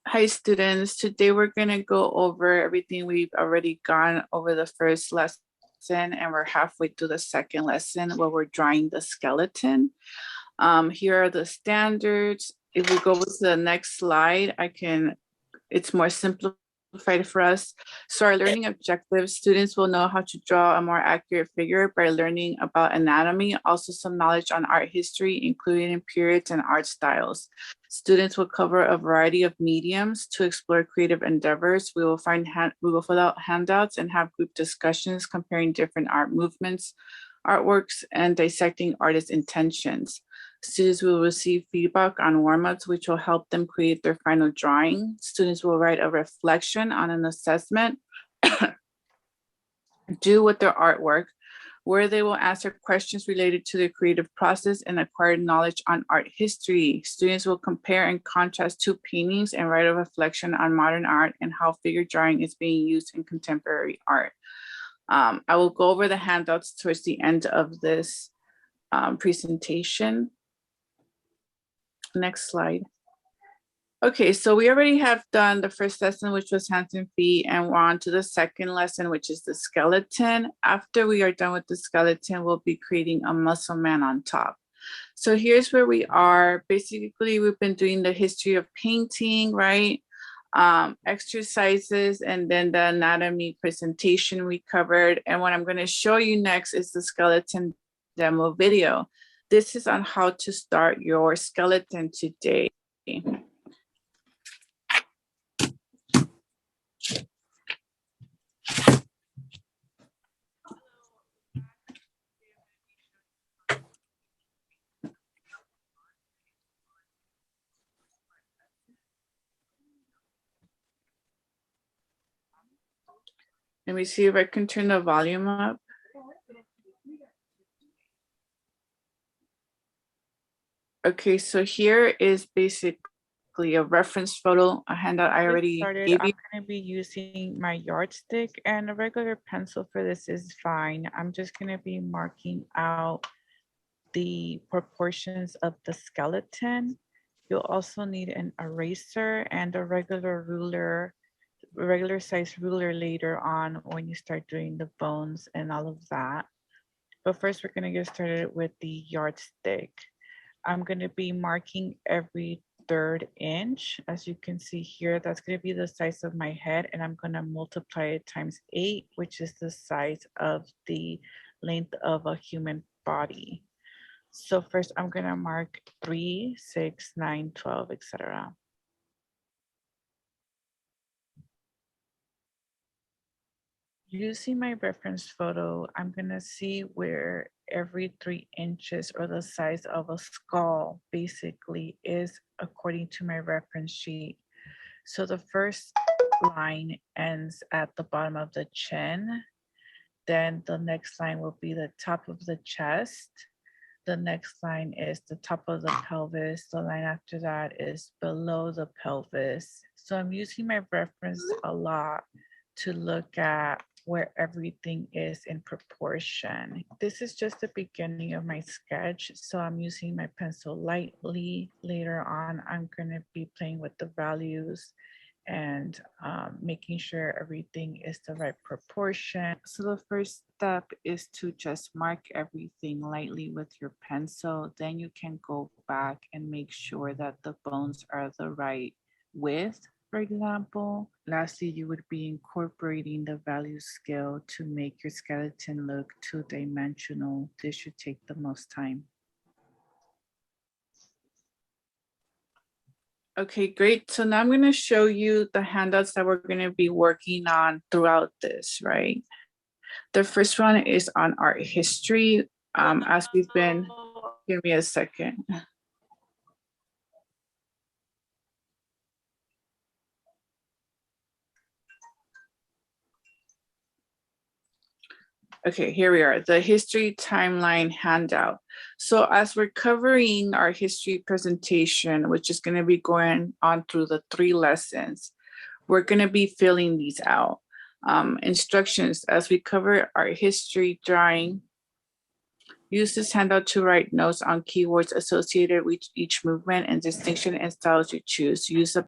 Hi students, today we're going to go over everything we've already gone over the first lesson, and we're halfway through the second lesson where we're drawing the skeleton. Here are the standards. If we go to the next slide, it's more simplified for us. So our learning objectives, students will know how to draw a more accurate figure by learning about anatomy, also some knowledge on art history, including periods and art styles. Students will cover a variety of mediums to explore creative endeavors. We will fill out handouts and have group discussions comparing different art movements, artworks, and dissecting artists' intentions. Students will receive feedback on warm-ups, which will help them create their final drawing. Students will write a reflection on an assessment due with their artwork, where they will answer questions related to the creative process and acquire knowledge on art history. Students will compare and contrast two paintings and write a reflection on modern art and how figure drawing is being used in contemporary art. I will go over the handouts towards the end of this presentation. Next slide. Okay, so we already have done the first lesson, which was hands and feet, and we're on to the second lesson, which is the skeleton. After we are done with the skeleton, we'll be creating a muscle man on top. So here's where we are. Basically, we've been doing the history of painting, right? Exercises, and then the anatomy presentation we covered. And what I'm going to show you next is the skeleton demo video. This is on how to start your skeleton today. Let me see if I can turn the volume up. Okay, so here is basically a reference photo, a handout I already gave you. I'm going to be using my yardstick, and a regular pencil for this is fine. I'm just going to be marking out the proportions of the skeleton. You'll also need an eraser and a regular size ruler later on when you start doing the bones and all of that. But first we're going to get started with the yardstick. I'm going to be marking every 1/3 inch. As you can see here, that's going to be the size of my head, and I'm going to multiply it times 8, which is the size of the length of a human body. So first I'm going to mark 3, 6, 9, 12, etc. Using my reference photo, I'm going to see where every 3 inches or the size of a skull basically is according to my reference sheet. So the first line ends at the bottom of the chin. Then the next line will be the top of the chest. The next line is the top of the pelvis. The line after that is below the pelvis. So I'm using my reference a lot to look at where everything is in proportion. This is just the beginning of my sketch, so I'm using my pencil lightly. Later on, I'm going to be playing with the values and making sure everything is the right proportion. So the first step is to just mark everything lightly with your pencil. Then you can go back and make sure that the bones are the right width, for example. Lastly, you would be incorporating the value scale to make your skeleton look 2-dimensional. This should take the most time. Okay, great. So now I'm going to show you the handouts that we're going to be working on throughout this, right? The first one is on art history. As we've been, give me a second. Okay, here we are, the history timeline handout. So as we're covering our history presentation, which is going to be going on through the 3 lessons, we're going to be filling these out. Instructions, as we cover our history drawing, use this handout to write notes on keywords associated with each movement and distinction and styles you choose. Use a